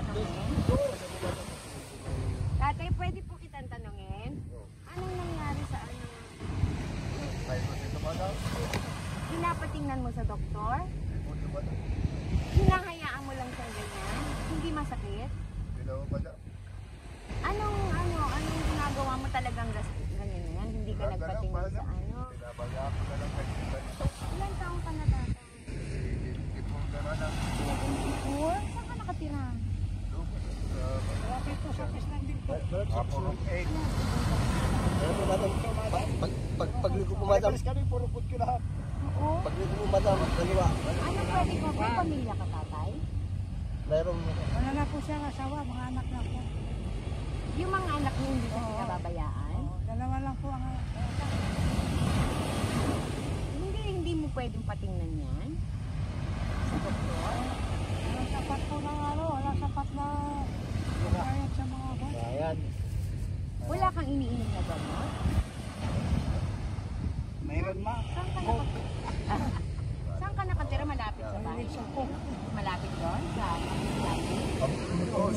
tanungin? Tatay, pwede po kitang tanungin? Anong nangyari sa ano? Pinapatingnan mo sa doktor? Hinahayaan mo lang siyang ganyan? Hindi masakit? Anong ginagawa mo talagang ganyan na yan? Hindi ka nagpatingin sa ano? Ilan taong ka na tatay? 74? Saan ka nakatira? Lapit po sa standing po. Pagligo po, madam. Oo. Pagligo po, madam. Dalawa. Ano pwede ko? May pamilya ka, tatay? Mayroon. Wala na po siyang asawa, mga anak na po. Yung mga anak niyo hindi kasi nababayaan? Dalawa lang po ang anak. Hindi mo pwedeng patingnan yan? Sa doktor? Walang sapat po ng ano, walang sapat na bayad sa mga boss. Ayan. Wala kang iniinom na gamot? Mayroon, ma. Saan ka nakatira? Malapit sa bahay? Malapit doon? Sa kapitbahay?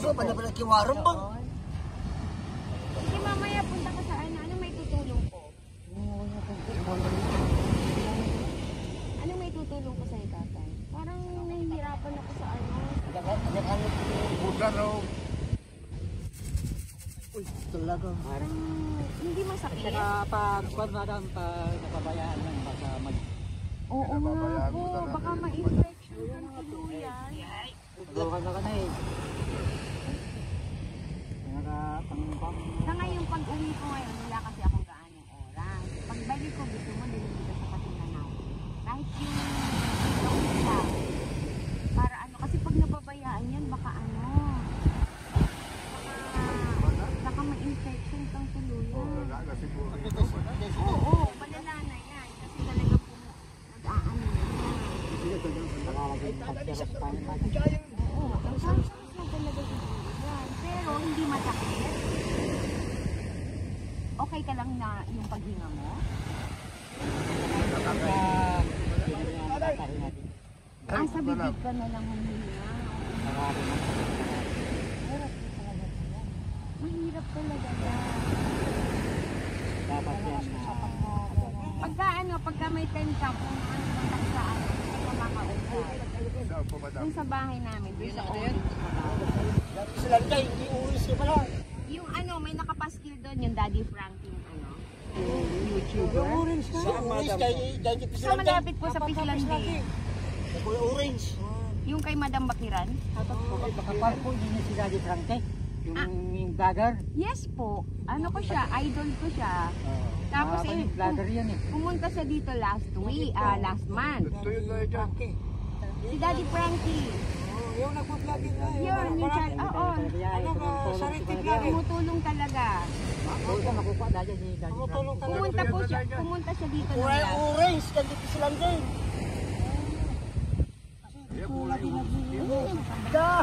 So, pala kiwarong ba? Sige, mamaya punta ka sa ano. Anong may tutulong ko? Anong may tutulong ko sa'yo, tatay? Parang nahihirapan ako sa ano. Uy, talaga. Parang hindi masakit. Pag madam, pag napabayaan lang, baka mag... Oo nga po, baka ma-infection ng tuluyan. Tulungan ka na eh. Pang... Sa ngayon, pag-uwi ko ngayon, wala kasi akong gaanong oras. Pagbalik ko, gusto mo, dinigil ka sa patingan natin. Kahit yung isa. Para ano, kasi pag nababayaan yan, baka ano, baka ma-infection kang tuluyan. Oo, malala na yan. Kasi talaga po, nag-aano na yan. Oo, ang sabi na talaga siguro yan. Pero hindi masakit. Okay ka lang na yung paghinga mo? Sa bibig ka na lang huminga. Mahirap talaga yan. Dapat yan. Pagka may time ka, kung ano bang taksaan, sa mga upo. Doon sa bahay namin, doon sa orange. Sila kayo, hindi uwi siya pala. Yung ano, may nakapaskil doon, yung Daddy Frankie, ano, yung YouTuber. Orange na. So malapit po sa Pislandi. Orange. Yung kay Madam Bakiran. Baka parang hindi niya si Daddy Frankie. Yung vlogger. Yes po. Ano ko siya, idol ko siya. Tapos vlogger yan eh. pumunta siya dito last month. Si Daddy Frankie. Yung nagpa-vlogging na Yun, yung chan, oo. Ano ka, sarili vlogging? Tumutulong talaga. Ito makukuha dahil si Daddy Tumutulong Frankie. Pumunta siya dito ng last. Orange, ganito sila din.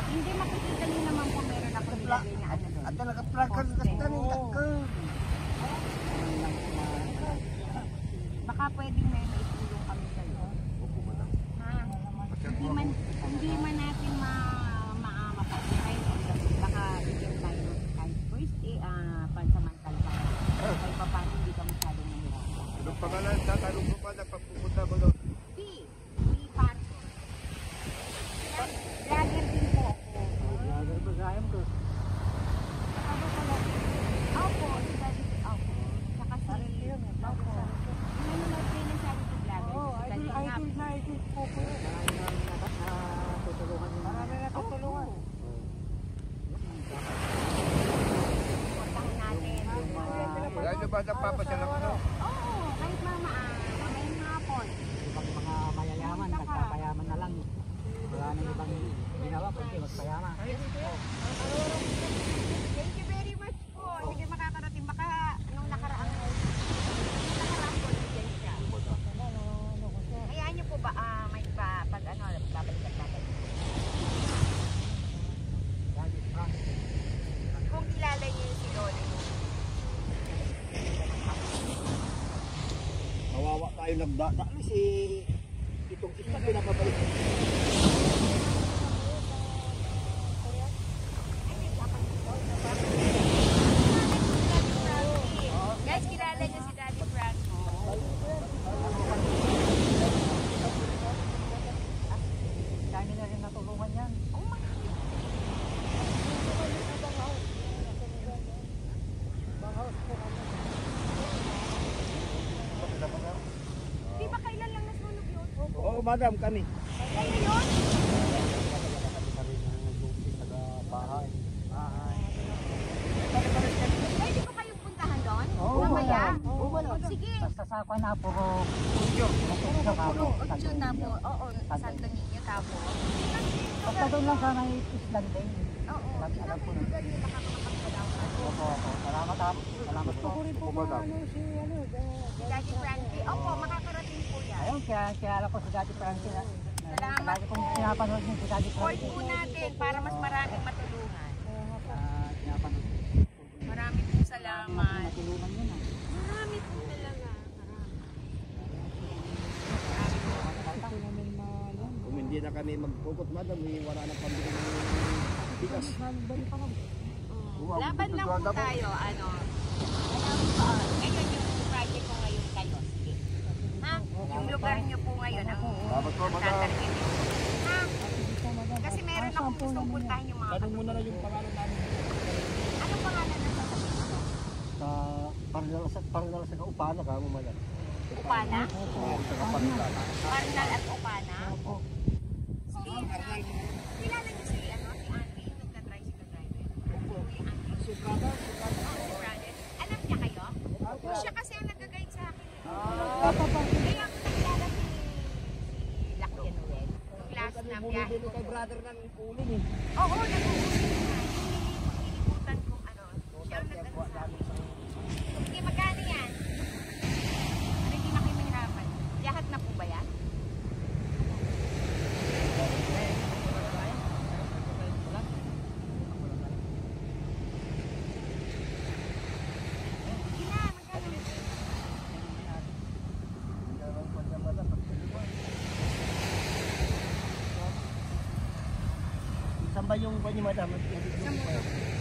Hindi makikita niyo naman kung meron ako nilagay na ano doon. At naka-plug ka sa kanin, takka. Baka pwedeng may maitulong kami sa'yo. Ha? Hindi man natin mapapagay o baka bigyan tayo ng kahit first pansamantala pa. Kahit pa paano hindi ka masyadong mahirapan. Anong pangalan? Tatanong mo pa na pagpupunta mo doon? P. Pato. Vlogger din po ako. Vlogger ba sa ayam ko? Ano pala? Opo, si Daddy. Opo. Saka si... Opo. Ano na sinasabi ko vlogger? Idol na idol po po. Tutulungan niya. Marami na tutulungan. Puntahan natin. Wala nyo ba napapasyalan ko? Oo, kahit mamayang hapon. Ibang mga mayayaman, nagpapayaman na lang. Wala nang ibang ginawa, kundi magpayaman. Thank you very much po. Hindi makakarating. Baka nung nakaraan ko nandiyan siya. Hayaan niyo po ba may pag ano, babalikan natin. Kung kilala niyo yung si Lolo. Kawawa tayo nagdata. Si itong isa pinapabalik. madam, kami. Kayo yun? Pwede ko kayong puntahan doon? Oo, Mamaya? oo, wala. Sige. Basta sa ako na puro puro Option na po. Oo, Santo Niño tapos. Basta doon lang sa may island din. Oo, tingnan mo yung lugar niyo, baka makapagpalaw ka. Opo, opo. Salamat ha. Salamat po. Gusto ko rin po maano si ano. Si Daddy Frankie. Opo, makakarating po yan. Ayun, kilala ko si Daddy Frankie na. Salamat Lagi kong po. pinapanood niyo si Daddy Support Frankie. po natin para mas maraming matulungan. Pinapanood. Marami po salamat. Matulungan yun ha. Marami po talaga. Kung hindi na kami magpukot, madam, wala na pambili ng bigas. Laban lang po tayo. Ano? Ngayon yung project ko ngayon kayo. Sige. Ha? Yung lugar niyo po ngayon ang tatargetin. Ha? Kasi meron akong gustong puntahan yung mga Tanong mo na lang yung pangalan namin. Anong pangalan na sasabihin mo? Sa Parnal sa Kaupana ka mo madam. Upana? Sa Kapangal. Parnal at Upana? Sige. Kilala niyo si Andre, yung nagka-tricycle driver. Kuya Andre. Si brother? Si brother. Alam niya kayo? Siya kasi ang nag-guide sa akin. Kaya ako nakilala si Lucky Noel. Nung last na biyahe ko. Kay brother ng uling eh. Oo, nag-uusap na. Ilibutan kong ano. Siya ang nag-ano sa akin. Sige, magkano yan? Para hindi na kayo mahirapan. Lahat na po ba yan? Sige na, magkano? Saan ba yung madam? Sa motor.